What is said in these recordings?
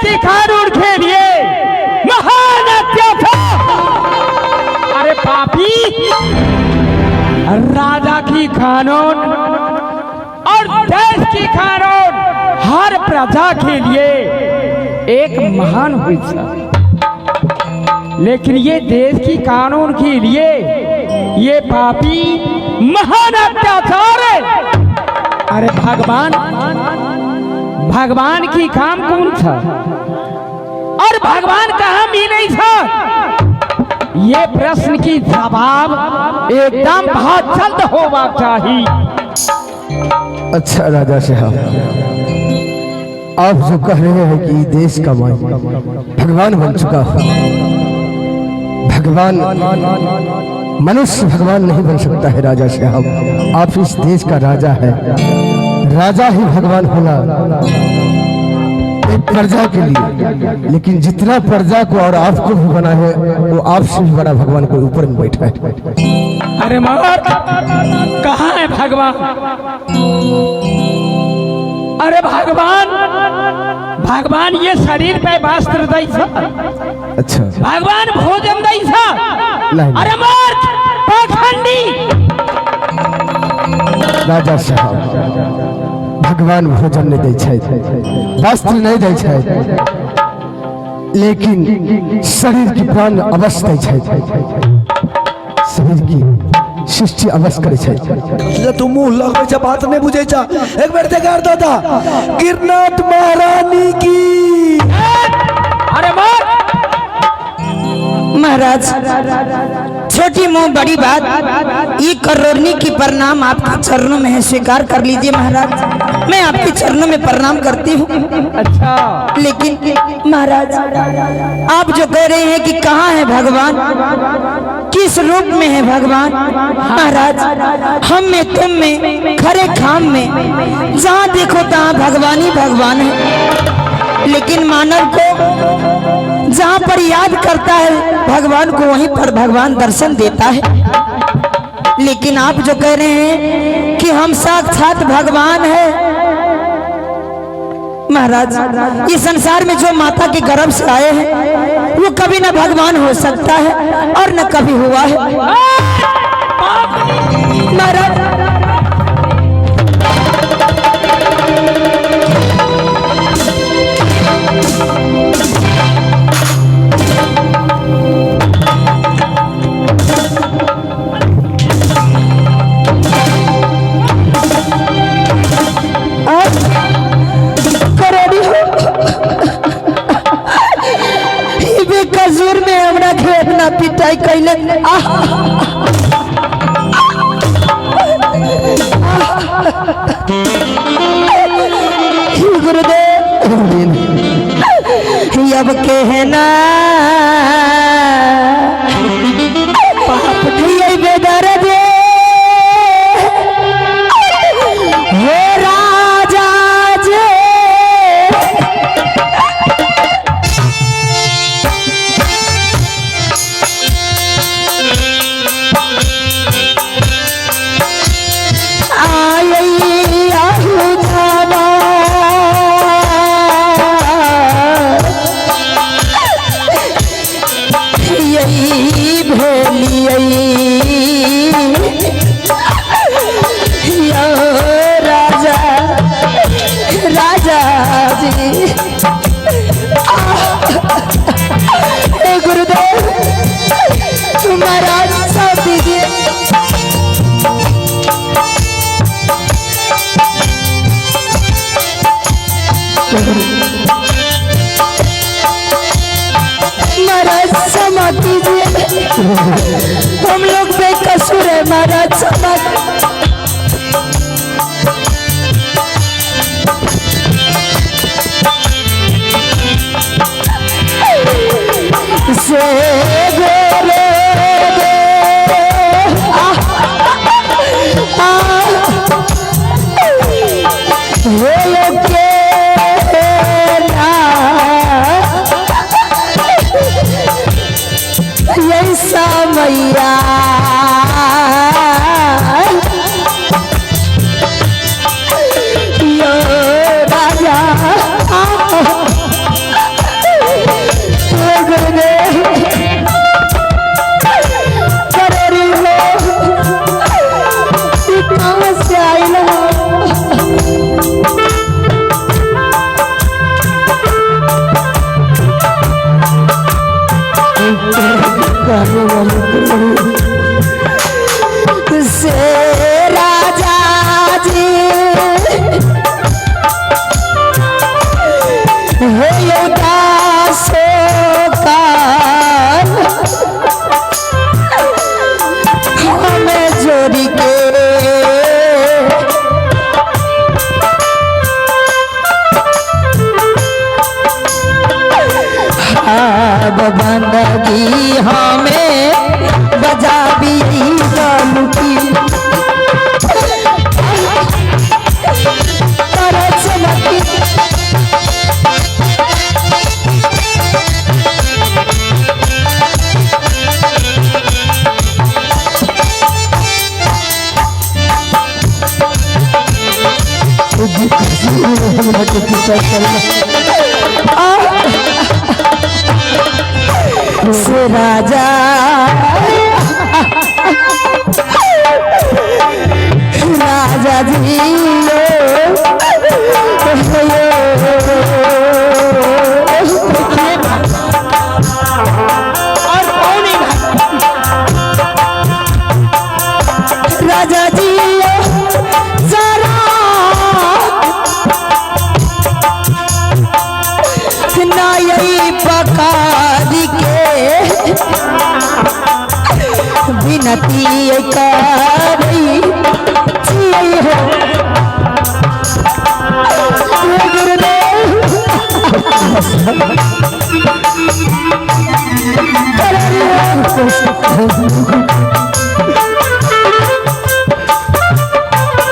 की कानून के लिए महान अत्याचार। अरे पापी, राजा की कानून और देश की कानून हर प्रजा के लिए एक महान हिस्सा, लेकिन ये देश की कानून के लिए ये पापी महान अत्याचार है। अरे भगवान की काम कौन था और भगवान कहाँ मिले था? ये प्रश्न की जवाब एकदम बहुत जल्द होगा चाहिए। अच्छा राजा साहब, आप जो कह रहे हैं कि देश का मालिक भगवान बन चुका है, भगवान मनुष्य भगवान नहीं बन सकता है राजा साहब। आप इस देश का राजा है, राजा ही भगवान होना एक प्रजा के लिए, लेकिन जितना प्रजा को और आपको भी बना है वो आपसे भी बड़ा भगवान को ऊपर में बैठा है। अरे मगर कहाँ है भगवान? अरे भगवान ये शरीर पे वस्त्र दैसा। अच्छा, भगवान भोजन दैसा। अरे मूर्ख पाखंडी। राजा साहब, भगवान भोजन नहीं दै छै, वस्त्र नहीं दै छै, लेकिन शरीर की प्राण अवश्य दै छै, शरीर की सृष्टि अवश्य करे छै। तू मुंह लगबे छ, बात नहीं बुझे छ। एक बेर देखा दादा, गिरनाथ महारानी की। अरे मार महाराज, छोटी मुंह बड़ी बात, ये करोड़नी की प्रणाम आपके चरणों में है, स्वीकार कर लीजिए महाराज। मैं आपके चरणों में प्रणाम करती हूँ। अच्छा, लेकिन महाराज, आप जो कह रहे हैं कि कहाँ है भगवान, किस रूप में है भगवान? महाराज, हम में तुम में खरे खाम में जहाँ देखो तहाँ भगवान ही भगवान है, लेकिन मानव को जहाँ पर याद करता है भगवान को, वहीं पर भगवान दर्शन देता है। लेकिन आप जो कह रहे हैं कि हम साक्षात भगवान है, महाराज, इस संसार में जो माता के गर्भ से आए हैं वो कभी न भगवान हो सकता है और न कभी हुआ है। महाराज, कसूर में हमरा खेतना पिटाई कैले। गुरुदेव, अब कहना पाप ये बेदर दे हे राजा जे, गुरुदेव, महाराज साथ दीजिए। महाराज क्षमा कीजिए, हम लोग बेकसूर है महाराज, क्षमा। से गोरे दे बंदगी हमें बजा भी गालू की से राजा राजा जी राजा जी जरा ना यही पकार के विनती करी हो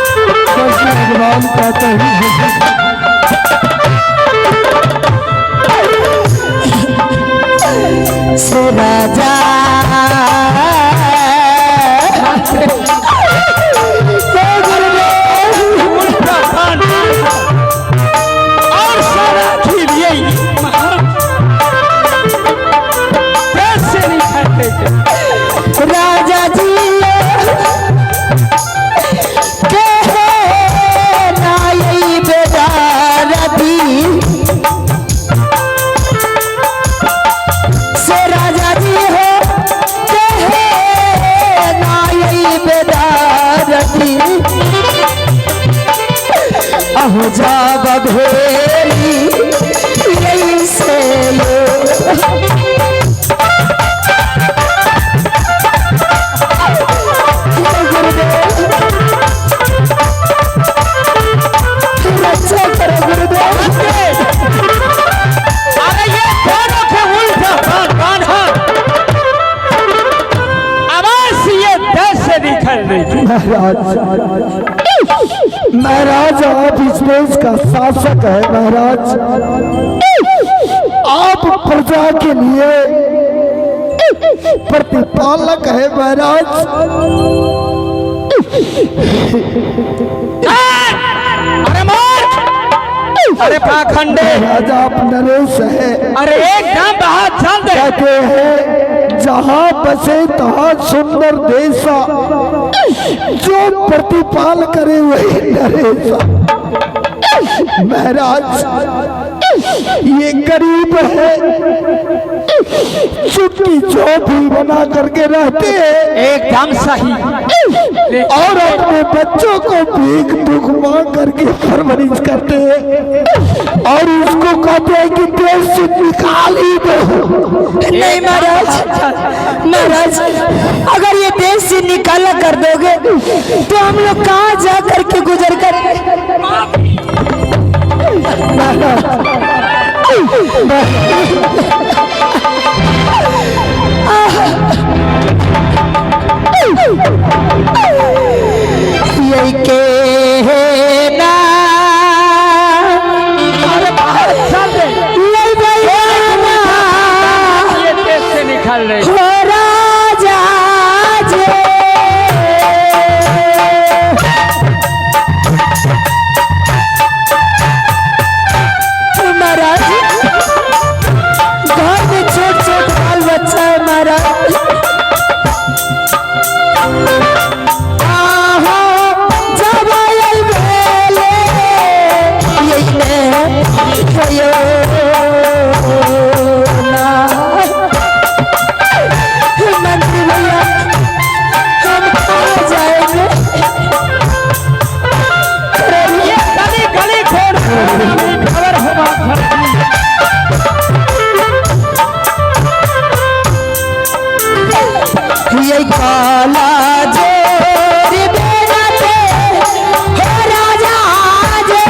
भगवान कहते हैं से राजा और सारा खीर यही पैसे नहीं खाते राजा जी कहे ना यही बेदारती से राजा जी हो कहे ना यही बेदारती अहो जा बघेली यही से लो महाराज आप इस देश का शासक है महाराज आप प्रजा के लिए प्रतिपालक है महाराज अरे मार अरे पाखंडे महाराज आप नरेश है अरे एकदम बाहर चल दे कहते हैं जहाँ बसे तहाँ सुंदर देशा जो प्रतिपाल करे वही नरेशा महाराज ये गरीब है चुटकी चौपड़ी बना करके रहते हैं एकदम सही और अपने बच्चों को भीख दुख मांग करके परवरिश करते हैं और उसको कहते हैं कि देश से निकाल ही दो। नहीं महाराज महाराज अगर ये देश से निकाला कर दोगे तो हम लोग कहाँ जा करके गुजर करेंगे यही के ना ले भैया ये देश से निकाल रहे हो राजा जे महाराज घर में छोट छोट बाल बच्चा है महाराज जब आयल भेले यही भयो ना मंत्री भैया हम कहाँ जाएंगे ये गली गली खोल खबर हो बात ये काला जोरी बेड़ा थे हो राजा जे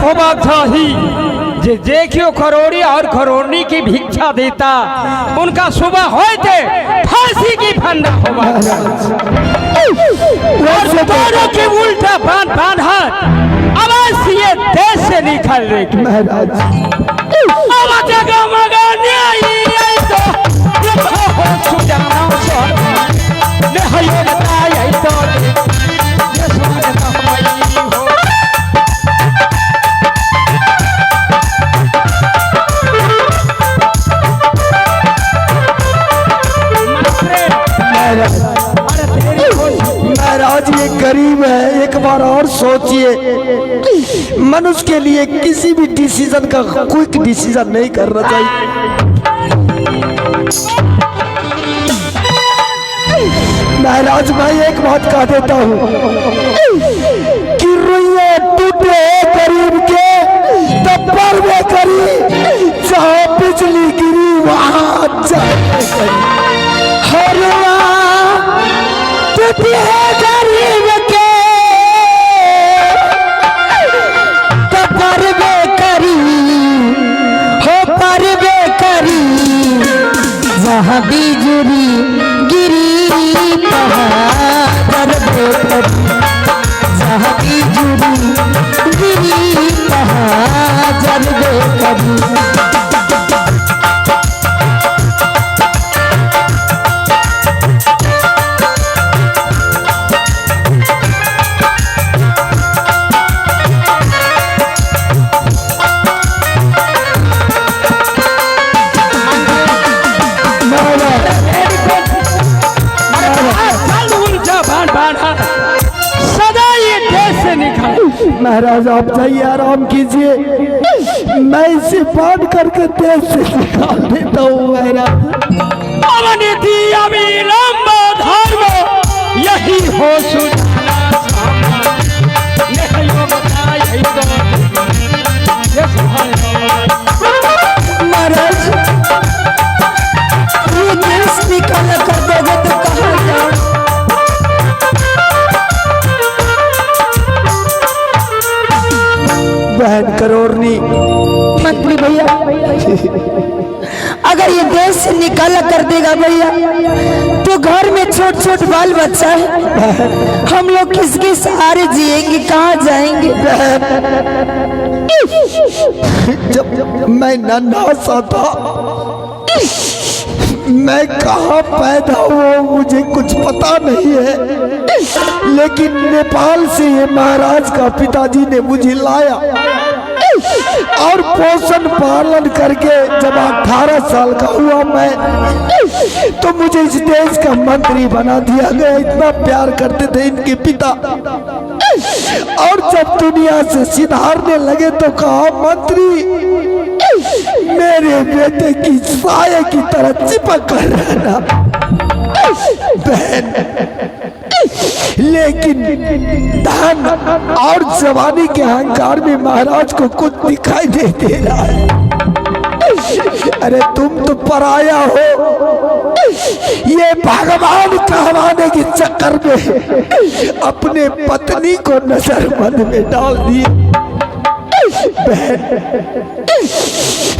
होबा चाहिए जे देखियो खरोड़ी और खरोड़ी की भिक्षा देता उनका सुबह होते फांसी की फंदा होबा और दोनों के उल्टा बांध बांधा अवश्य ये देश से निकल रही महाराज अब जगह मगाने आई तो ये हो सुजाना सो ने हयो बताया तो ये सुना हमारी हो महाराज ये गरीब है, एक बार और सोचिए। मनुष्य के लिए किसी भी डिसीजन का क्विक डिसीजन नहीं करना चाहिए। महाराज मैं एक बात कह देता हूँ कि रुइया टूटे गरीब के तब पर वे करी, जहाँ बिजली गिरी वहाँ गरीब के तो परवे करी हो परवे करी, वहाँ बिजली गिरी परवे करी, वहाँ बिजली गिरी परवे करी। महाराज आप जाइए, आराम कीजिए, मैं इसे बांध करके देश से निकाल देता हूँ। महाराज अवनीति अविलंब धर्म यही हो महाराज ये देश निकाल कर दोगे तो कहाँ जाओ? बहन करोड़नी मंत्री भैया अगर ये देश से निकाला कर देगा भैया तो घर में छोट छोट बाल बच्चा है, हम लोग किसके सहारे जिएंगे, कहाँ जाएंगे? जब मैं नन्हा सा था, मैं कहाँ पैदा हुआ मुझे कुछ पता नहीं है, लेकिन नेपाल से ये महाराज का पिताजी ने मुझे लाया और पोषण पालन करके जब 18 साल का हुआ मैं, तो मुझे इस देश का मंत्री बना दिया गया। इतना प्यार करते थे इनके पिता, और जब दुनिया से सिधारने लगे तो कहा मंत्री मेरे बेटे की साये की तरह चिपक कर रहना। बहन लेकिन धन और जवानी के अहंकार में महाराज को कुछ दिखाई नहीं दे रहा है। अरे तुम तो पराया हो, ये भगवान कहवाने के चक्कर में अपने पत्नी को नजरबंद में डाल दिए।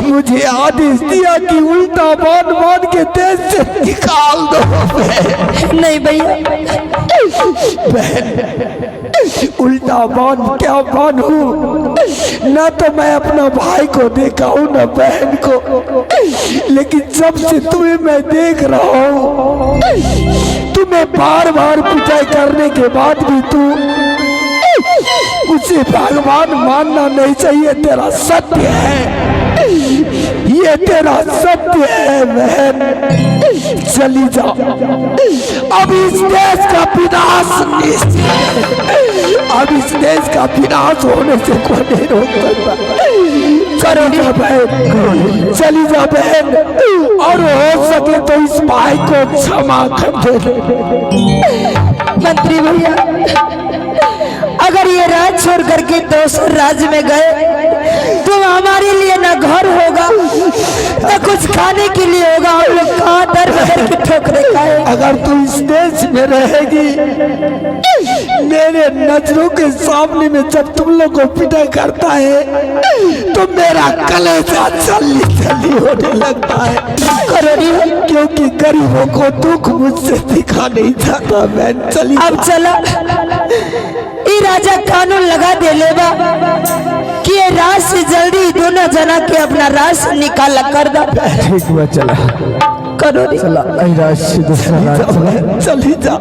मुझे आदेश दिया कि उल्टा बांध बांध के देश से निकाल दो। नहीं भैया उल्टा बांध क्या बांधू? न तो मैं अपना भाई को देखा हूँ न बहन को, लेकिन जब से तुम्हें मैं देख रहा हूँ, तुम्हें बार बार पिटाई करने के बाद भी तू उसे भगवान मानना नहीं चाहिए। तेरा सत्य है, ये तेरा सत्य है बहन। चली जाओ, अब इस देश का विनाश निश्चित है। अब इस देश का विनाश होने से कोई नहीं रोक सकता। चली जा बहन, चली जा बहन, और हो सके तो इस भाई को क्षमा कर दे। मंत्री भैया अगर ये राज छोड़ करके दूसरे राज्य में गए तो हमारे लिए ना घर होगा ना कुछ खाने के लिए होगा, हम लोग कहाँ दर बदर की ठोकरें खाए। अगर तू इस देश में रहेगी मेरे नजरों के सामने में जब तुम लोग को पिटाई करता है तो मेरा कलेजा जल्दी जल्दी होने लगता है, क्योंकि गरीबों को दुख मुझसे दिखा नहीं जाता। बहन चली अब चला ये राजा कानून लगा दे लेगा कि ये राज से जल्दी दोनों जना के अपना राज निकाला कर दो। ठीक हुआ चला करो चला राज से दूसरा राज चला चली जा,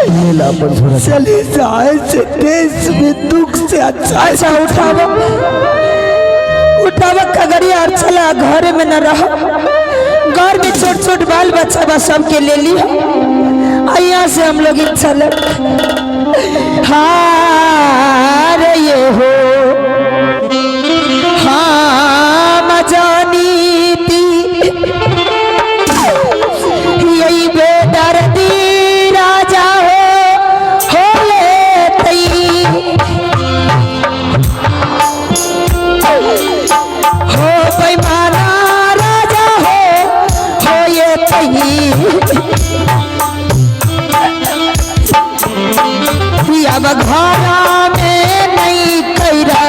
लीला पर थोड़ा चली जा, ऐसे देश में दुख से अच्छा अच्छा उठावा उठावा कगड़िया और चला घर में न रहा। घर में छोट छोट बाल बच्चा बस सबके ले लिया। यहाँ से हम लोग चल हाँ रे ये हो हाँ मजानी थी यही बेदर्दी राजा हो ले तई हो बेईमाना राजा हो ये तई अब घरा में नहीं कैरा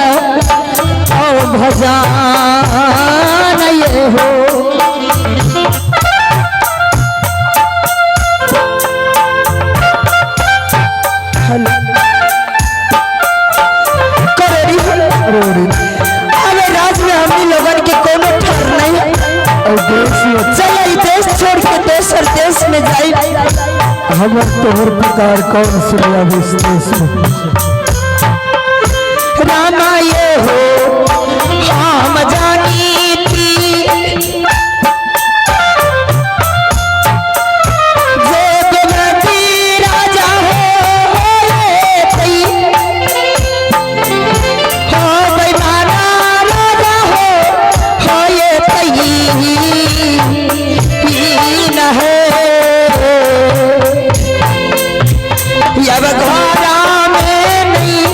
तो भजान ये हो अबे राज में हम लोगन के कोनो ठहर नहीं है। चल देश छोड़ के दूसर देश में जाई। हमर तोहर पुकार कौन सुनिया इस देश में। रामा ये हो हम जानी थी जे बेनती राजा हो तई हो बेईमाना राजा हो ये तई न है अब घरा में नहीं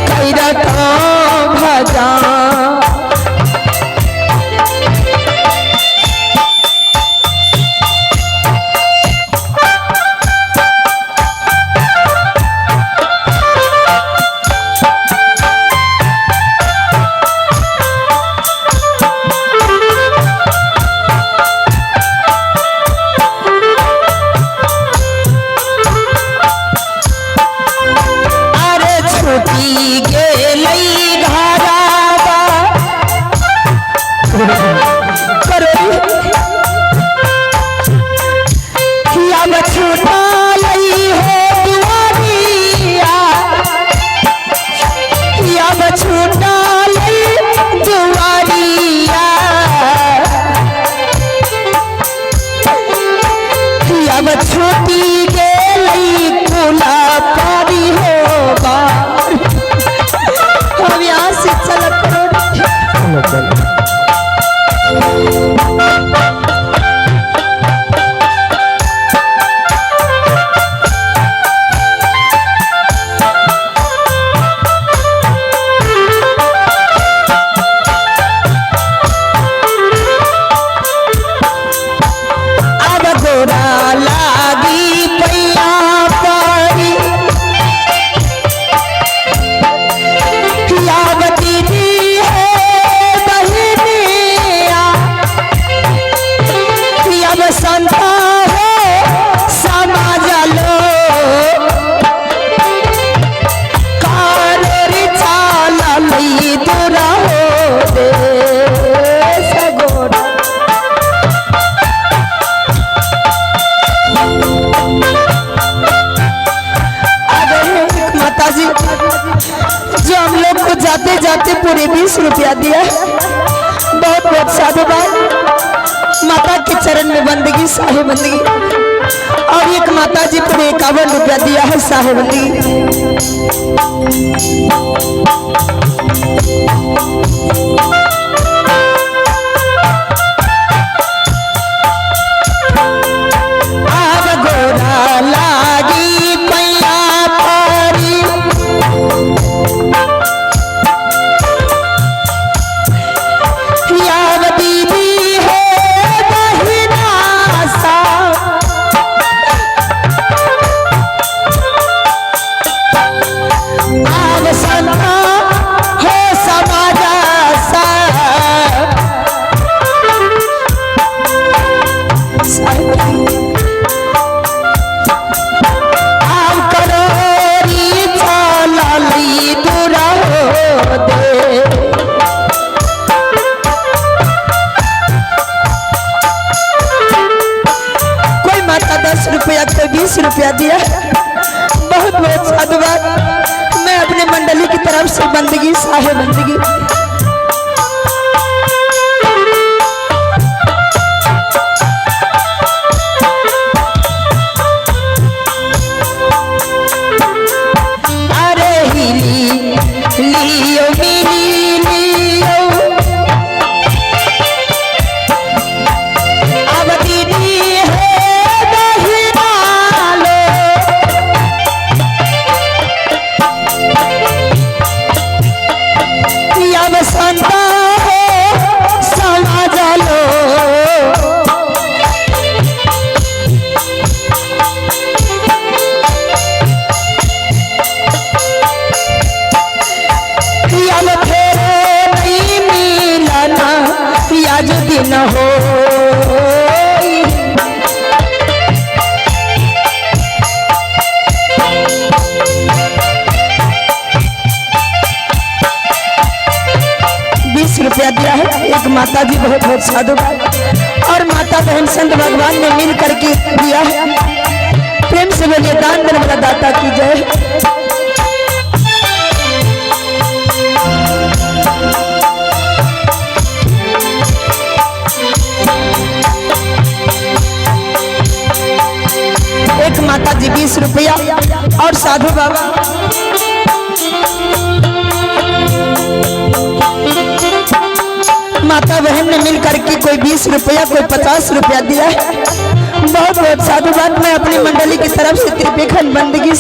कैरा तो भजा। छोटी गेली कुला पारी हो बार हम यहाँ से चल जो हम लोग को जाते जाते पूरे 20 रुपया दिया। बहुत बहुत साधुवाद। माता के चरण में बंदगी साहे बंदगी। और एक माता जी पूरे 51 रुपया दिया है साहे बंदगी। अब गोरा लागी पैया पारी याद दीदी है बहिना सा रुपया दिया, बहुत बहुत साधुवाद। मैं अपने मंडली की तरफ से बंदगी साहे बंदगी। अरे हिली लियो मिली लियो, अब दीदी है दहिना लो, अब संता हो समाज लो। अब फेरे नहीं मिलना या जो दिन हो, 20 रुपया दिया है। एक माता जी बहुत बहुत साधुवाद। और माता बहन संत भगवान ने मिल करके दिया है। प्रेम से बोलिए दान देने वाला दाता की जय। एक माता जी 20 रुपया और साधु बाबा माता बहन ने मिल करके कोई 20 रुपया कोई 50 रुपया दिया है। बहुत बहुत साधुवाद। मैं अपनी मंडली की तरफ से त्रिपेखन बंदगी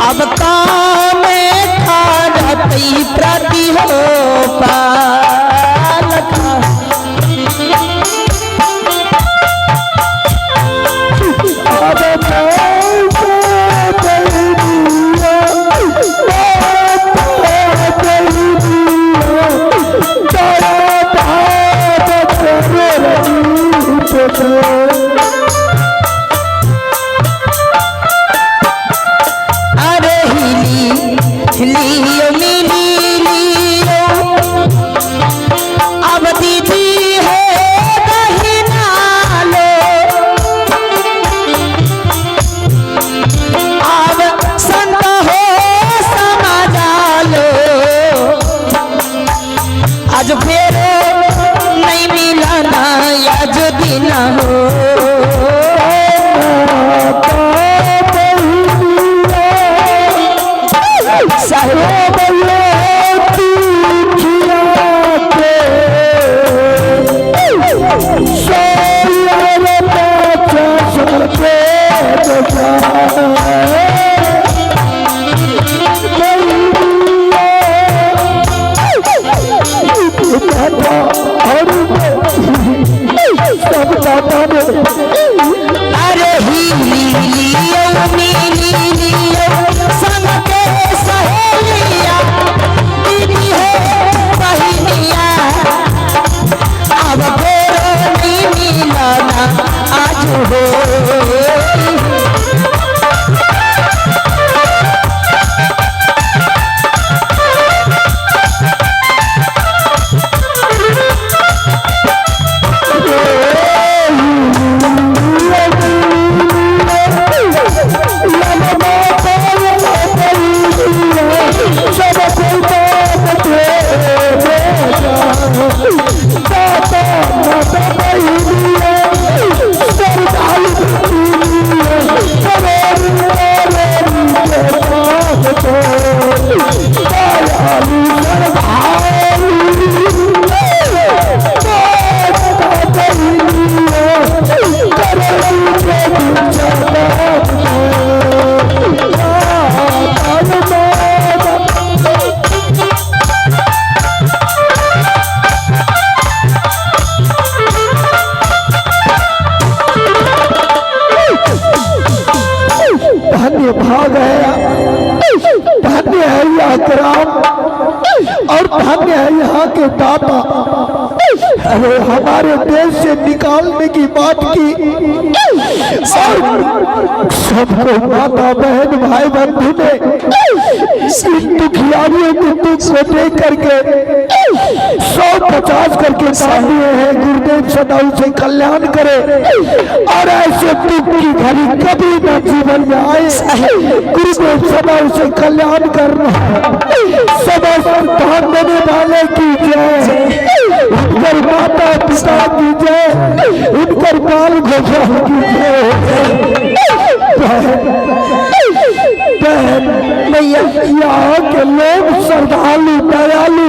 अब काम प्रति हो पालका। लियो मिली लियो, अब दीदी है दहिना लो, अब संत हो समाजा लो, आज फिर नहीं मिलना या जो दिन हो। अरे हिली लियो मिली लियो, संग के सहेलिया दीदी हो बहिनिया, अब फिर नहीं मिलना आज हो। दयालु श्रद्धालु धन्य भाग है, धन्य है यह ग्राम और धन्य है यहाँ के दाता। अरे हमारे देश से निकालने की बात की और सबको माता बहन भाई बंधु ने इन दुखियारियों के दुख को देख करके 150 करके दिए हैं। गुरुदेव सदा उसे कल्याण करे और ऐसे दुख की घड़ी कभी न जीवन में आए। गुरुदेव सदा उसे कल्याण करना, सदा संतान देने वाले की जय, उनकर माता पिता की जय, उनकर बाल गोपाल की जय। भैया यहाँ के लोग श्रद्धालु दयालु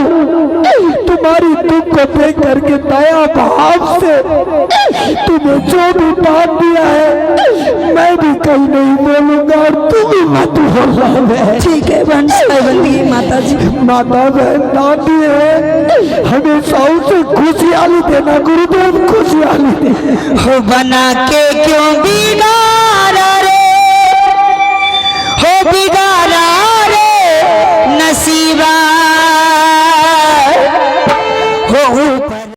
तुम्हारी दुख को देख करके दया भाव से तुम्हें जो भी दान दिया है मैं भी कहीं नहीं बोलूंगा और तुम भी मत बोलना। ठीक है बंदी माता जी। माता बहन दान दिए है हमेशा उसे खुशहाली देना। गुरुदेव खुशहाली दे। हो बना के क्यों बिगाड़ा रे, हो बिगाड़ा